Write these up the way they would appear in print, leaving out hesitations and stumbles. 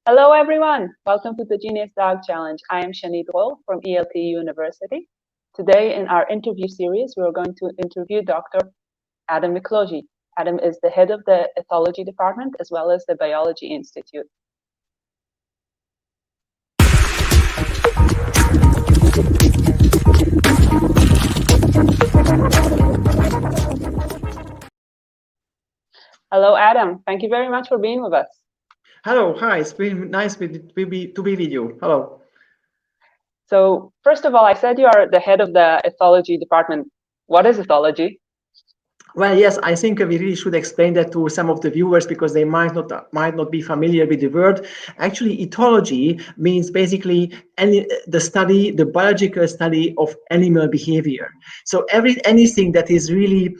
Hello, everyone. Welcome to the Genius Dog Challenge. I am Shani Dole from ELTE University. Today, in our interview series, we are going to interview Dr. Adam Milkosi. Adam is the head of the ethology department as well as the Biology Institute. Hello, Adam. Thank you very much for being with us. Hello, hi. It's been nice to be with you. Hello. So, first of all, I said you are the head of the ethology department. What is ethology? Well, yes, I think we really should explain that to some of the viewers because they might not be familiar with the word. Actually, ethology means basically the biological study of animal behavior. So anything that is really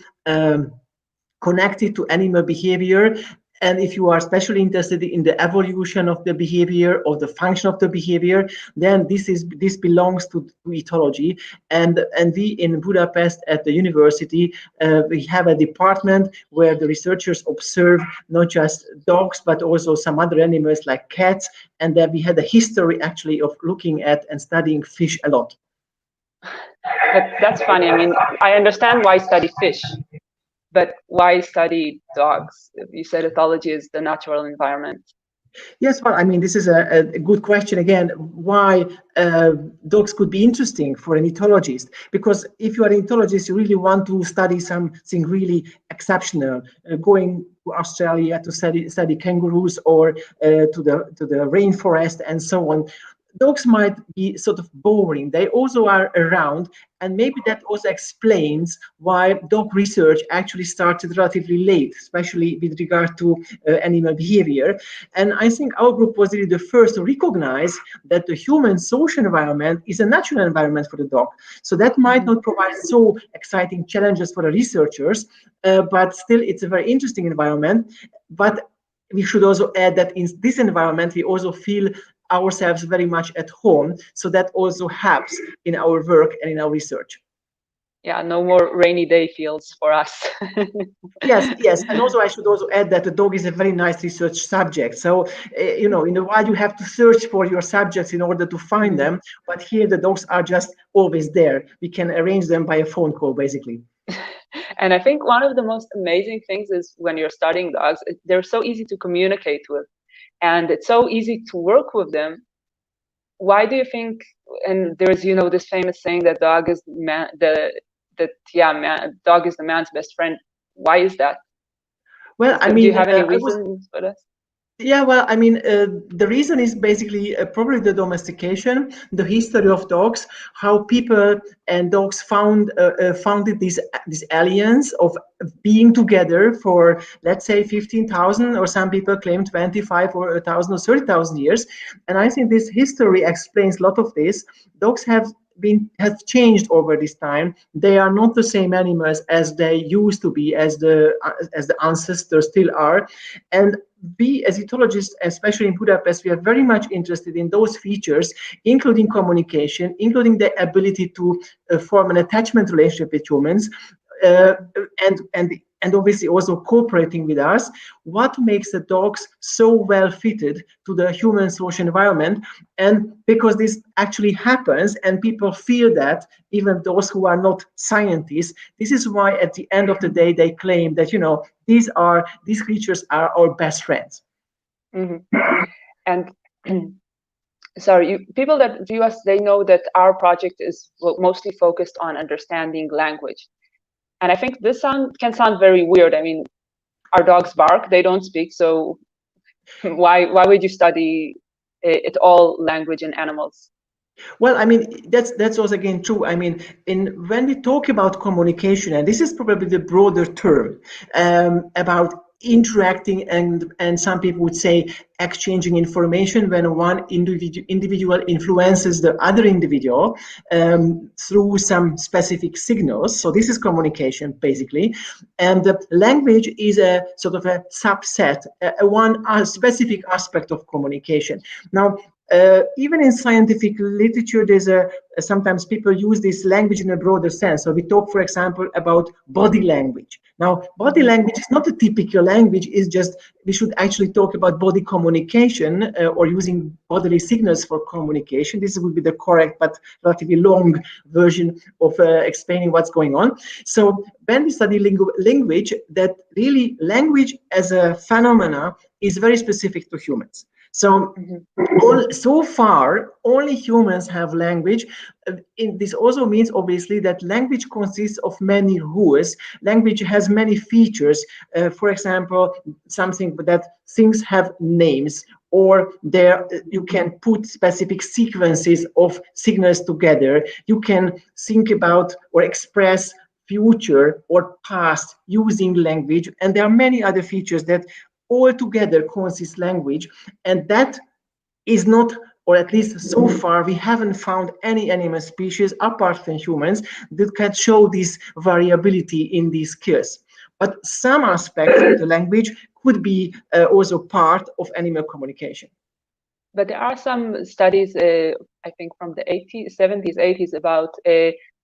connected to animal behavior. And if you are especially interested in the evolution of the behavior or the function of the behavior, then this belongs to ethology. And we in Budapest at the university, we have a department where the researchers observe not just dogs, but also some other animals like cats. And then we had a history actually of looking at and studying fish a lot. That's funny. I mean, I understand why study fish. But why study dogs? You said ethology is the natural environment. Yes, well, I mean, this is a good question again. Why dogs could be interesting for an ethologist? Because if you are an ethologist, you really want to study something really exceptional, going to Australia to study kangaroos or to the rainforest and so on. Dogs might be sort of boring. They also are around, and maybe that also explains why dog research actually started relatively late, especially with regard to animal behavior. And I think our group was really the first to recognize that the human social environment is a natural environment for the dog. So that might not provide so exciting challenges for the researchers, but still it's a very interesting environment. But we should also add that in this environment, we also feel ourselves very much at home. So that also helps in our work and in our research. Yeah, no more rainy day feels for us. Yes. And also I should also add that the dog is a very nice research subject. So, in the wild you have to search for your subjects in order to find them. But here the dogs are just always there. We can arrange them by a phone call, basically. And I think one of the most amazing things is when you're studying dogs, they're so easy to communicate with. And it's so easy to work with them. Why do you think? And there's, this famous saying that dog is dog is the man's best friend. Why is that? Well, I mean, do you have any reasons for this? Yeah, well, I mean, the reason is basically probably the domestication, the history of dogs, how people and dogs founded this alliance of being together for, let's say, 15,000, or some people claim 25 or 1,000 or 30,000 years. And I think this history explains a lot of this. Dogs have changed over this time. They are not the same animals as they used to be, as the ancestors still are. And we as ethologists, especially in Budapest, we are very much interested in those features, including communication, including the ability to form an attachment relationship with humans, and obviously also cooperating with us. What makes the dogs so well fitted to the human social environment? And because this actually happens and people feel that, even those who are not scientists, this is why at the end of the day they claim that these creatures are our best friends. And sorry, people that view us, they know that our project is mostly focused on understanding language. And I think this can sound very weird. I mean, our dogs bark, they don't speak. So why would you study it all language in animals? Well, I mean, that's also again true. I mean, when we talk about communication, and this is probably the broader term about interacting and some people would say exchanging information, when one individual influences the other individual through some specific signals. So this is communication basically, and the language is a sort of a subset, one specific aspect of communication. Now, Even in scientific literature, there's sometimes people use this language in a broader sense. So we talk, for example, about body language. Now, body language is not a typical language. It's just we should actually talk about body communication or using bodily signals for communication. This would be the correct but relatively long version of explaining what's going on. So when we study language, that really language as a phenomena is very specific to humans. So, so far, only humans have language. This also means, obviously, that language consists of many rules. Language has many features. For example, something that things have names, or there you can put specific sequences of signals together. You can think about or express future or past using language, and there are many other features that altogether consist language, and that is not, or at least so far, we haven't found any animal species apart from humans that can show this variability in these skills. But some aspects of the language could be also part of animal communication. But there are some studies, I think from the 80s, 70s, 80s, about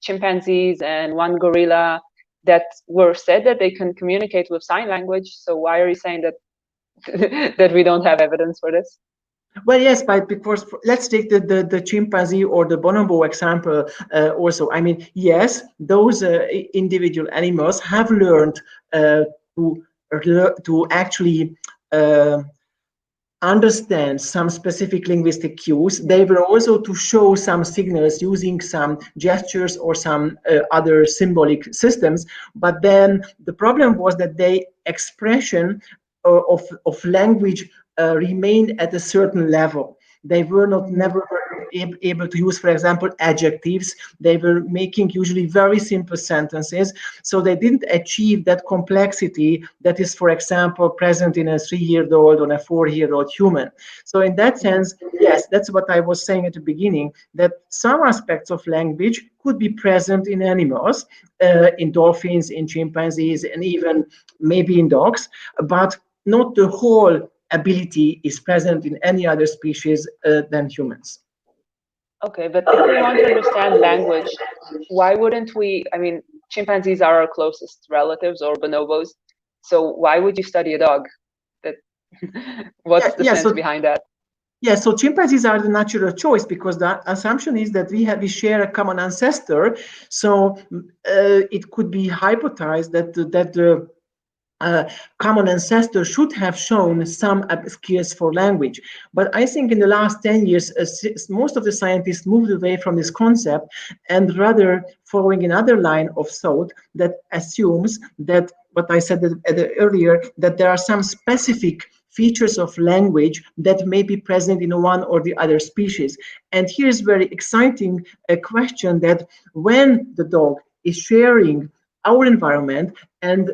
chimpanzees and one gorilla that were said that they can communicate with sign language. So why are you saying that that we don't have evidence for this? Well, yes, but because let's take the chimpanzee or the bonobo example also. I mean, yes, those individual animals have learned to actually understand some specific linguistic cues. They were also to show some signals using some gestures or some other symbolic systems. But then the problem was that the expression of language remained at a certain level. They were never able to use, for example, adjectives. They were making usually very simple sentences. So they didn't achieve that complexity that is, for example, present in a 3-year-old or a 4-year-old human. So in that sense, yes, that's what I was saying at the beginning, that some aspects of language could be present in animals, in dolphins, in chimpanzees, and even maybe in dogs, but not the whole ability is present in any other species than humans. Okay, but if we want to understand language, why wouldn't we? I mean, chimpanzees are our closest relatives, or bonobos. So why would you study a dog? That what's the sense behind that? Yeah, so chimpanzees are the natural choice because the assumption is that we share a common ancestor. So it could be hypothesized that the common ancestor should have shown some skills for language. But I think in the last 10 years, most of the scientists moved away from this concept and rather following another line of thought that assumes that what I said earlier, that there are some specific features of language that may be present in one or the other species. And here's very exciting a question that when the dog is sharing our environment and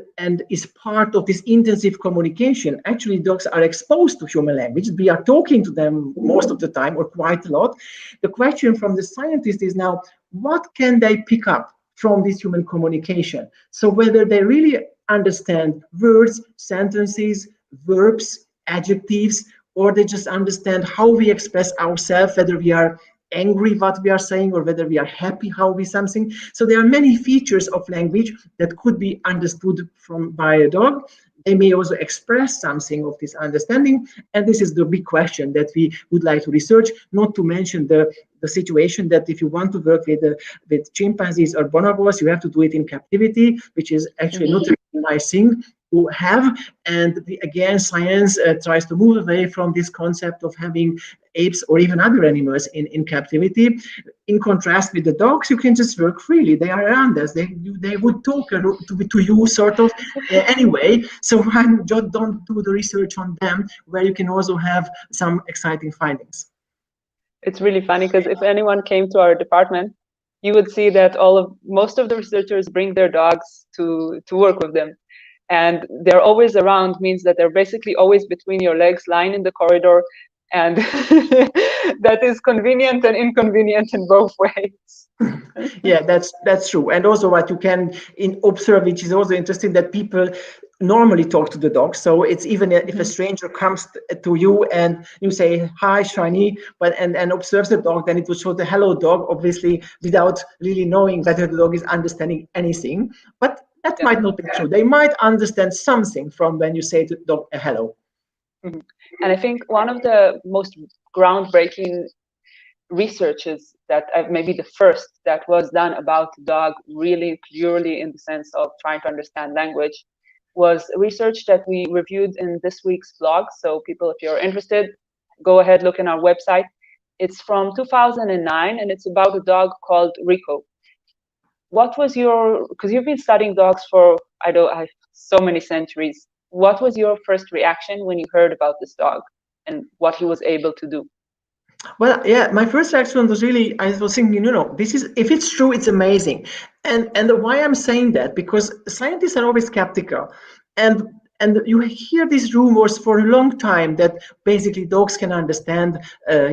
is part of this intensive communication. Actually, dogs are exposed to human language. We are talking to them most of the time or quite a lot. The question from the scientist is now, what can they pick up from this human communication? So whether they really understand words, sentences, verbs, adjectives, or they just understand how we express ourselves, whether we are angry what we are saying or whether we are happy how we something. So there are many features of language that could be understood by a dog. They may also express something of this understanding, and this is the big question that we would like to research, not to mention the situation that if you want to work with chimpanzees or bonobos, you have to do it in captivity, which is actually not a nice thing to have. And again, science tries to move away from this concept of having apes or even other animals in captivity. In contrast with the dogs, you can just work freely. They are around us. They would talk to you sort of anyway. So why don't do the research on them where you can also have some exciting findings? It's really funny because if anyone came to our department, you would see that most of the researchers bring their dogs to work with them. And they're always around means that they're basically always between your legs, lying in the corridor. And that is convenient and inconvenient in both ways. Yeah, that's true. And also what you can observe, which is also interesting, that people normally talk to the dog. So it's even if a Mhm. stranger comes to you and you say hi shiny, but and observes the dog, then it will show the hello dog, obviously without really knowing whether the dog is understanding anything. But that Yeah. might not be true. They might understand something from when you say to the dog a hello. Mhm. And I think one of the most groundbreaking researches that maybe the first that was done about the dog really purely in the sense of trying to understand language was research that we reviewed in this week's blog. So people, if you're interested, go ahead, look in our website. It's from 2009 and it's about a dog called Rico. What was your, because you've been studying dogs for so many centuries, what was your first reaction when you heard about this dog and what he was able to do? Well, yeah, my first reaction was really, I was thinking, this is, if it's true, it's amazing. And why I'm saying that, because scientists are always skeptical. And and you hear these rumors for a long time that basically dogs can understand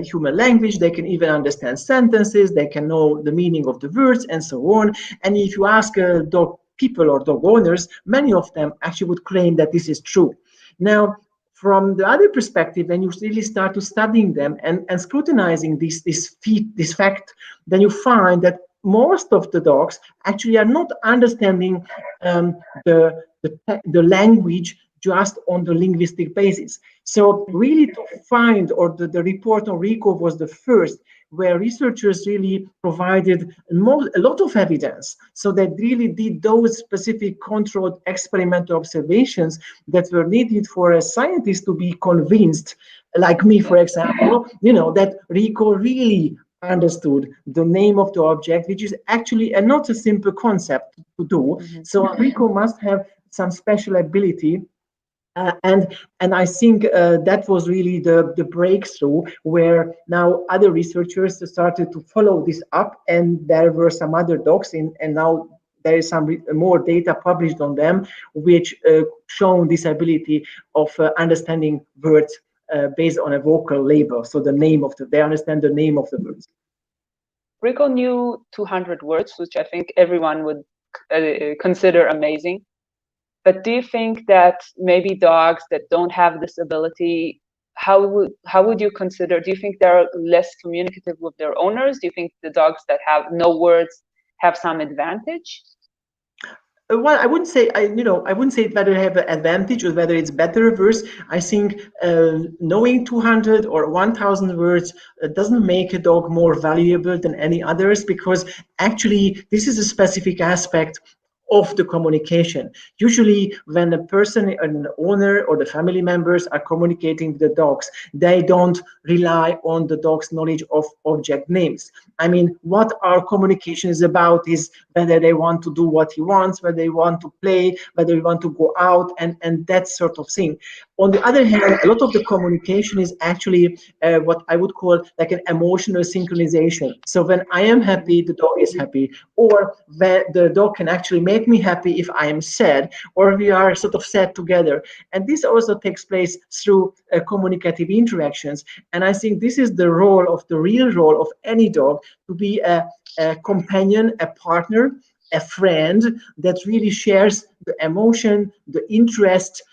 human language, they can even understand sentences, they can know the meaning of the words and so on. And if you ask dog people or dog owners, many of them actually would claim that this is true. Now, from the other perspective, when you really start to studying them and scrutinizing this fact, then you find that most of the dogs actually are not understanding the language just on the linguistic basis. So really to find, or the report on Rico was the first where researchers really provided a lot of evidence. So they really did those specific controlled experimental observations that were needed for a scientist to be convinced, like me, for example, that Rico really understood the name of the object, which is actually not a simple concept to do. Mhm. So Rico must have some special ability. And I think that was really the breakthrough where now other researchers started to follow this up, and there were some other dogs and now there is some more data published on them, which shown this ability of understanding words based on a vocal label. So they understand the name of the words. Rico knew 200 words, which I think everyone would consider amazing. But do you think that maybe dogs that don't have this ability, how would you consider? Do you think they're less communicative with their owners? Do you think the dogs that have no words have some advantage? Well, I wouldn't say whether they have an advantage or whether it's better or worse. I think knowing 200 or 1,000 words doesn't make a dog more valuable than any others, because actually this is a specific aspect of the communication. Usually when a person, an owner or the family members are communicating with the dogs, they don't rely on the dog's knowledge of object names. I mean, what our communication is about is whether they want to do what he wants, whether they want to play, whether they want to go out, and that sort of thing. On the other hand, a lot of the communication is actually what I would call like an emotional synchronization. So when I am happy, the dog is happy, or the dog can actually make me happy if I am sad, or we are sort of sad together. And this also takes place through communicative interactions. And I think this is the real role of any dog, to be a companion, a partner, a friend that really shares the emotion, the interest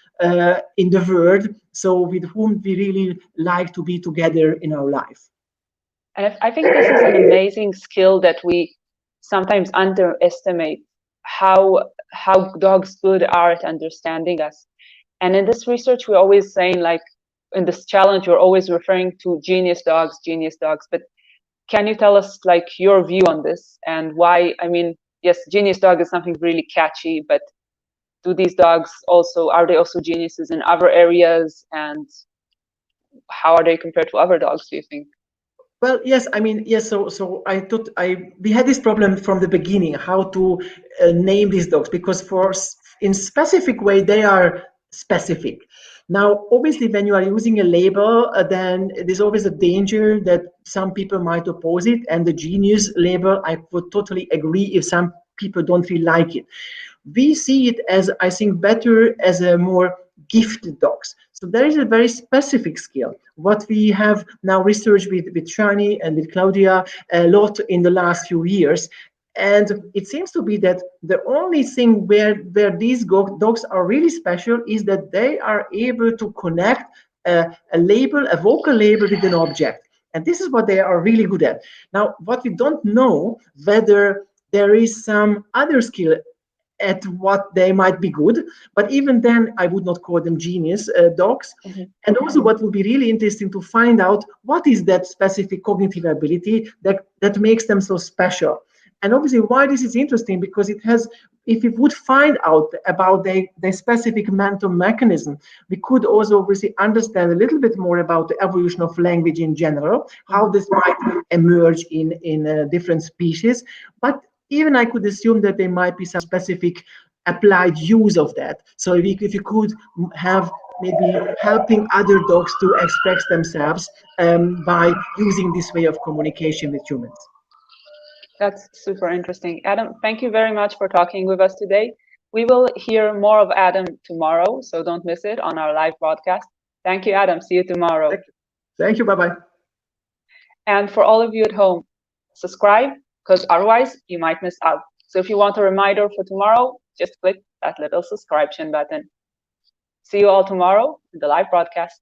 in the world, so with whom we really like to be together in our life. And I think this is an amazing skill that we sometimes underestimate how dogs good are at understanding us. And in this research, we're always saying, like, in this challenge, we're always referring to genius dogs, genius dogs. But can you tell us, like, your view on this and why? I mean, yes, genius dog is something really catchy, but do these dogs are they also geniuses in other areas? And how are they compared to other dogs, do you think? Well, yes, I mean, yes. So I thought we had this problem from the beginning, how to name these dogs, because in specific way they are specific. Now, obviously, when you are using a label, then there's always a danger that some people might oppose it. And the genius label, I would totally agree if some people don't really like it. We see it as, I think, better as a more gifted dogs. So there is a very specific skill. What we have now researched with Shani and with Claudia a lot in the last few years And it seems to be that the only thing where these dogs are really special is that they are able to connect a label, a vocal label with an object. And this is what they are really good at. Now, what we don't know, whether there is some other skill at what they might be good, but even then I would not call them genius dogs. And also what would be really interesting to find out, what is that specific cognitive ability that makes them so special. And obviously why this is interesting, because it has, if we would find out about the specific mental mechanism, we could also obviously understand a little bit more about the evolution of language in general, how this might emerge in different species. But even I could assume that there might be some specific applied use of that. So if you could have maybe helping other dogs to express themselves by using this way of communication with humans. That's super interesting. Adam, thank you very much for talking with us today. We will hear more of Adam tomorrow, so don't miss it on our live broadcast. Thank you, Adam. See you tomorrow. Thank you. Bye-bye. And for all of you at home, subscribe, because otherwise you might miss out. So if you want a reminder for tomorrow, just click that little subscription button. See you all tomorrow in the live broadcast.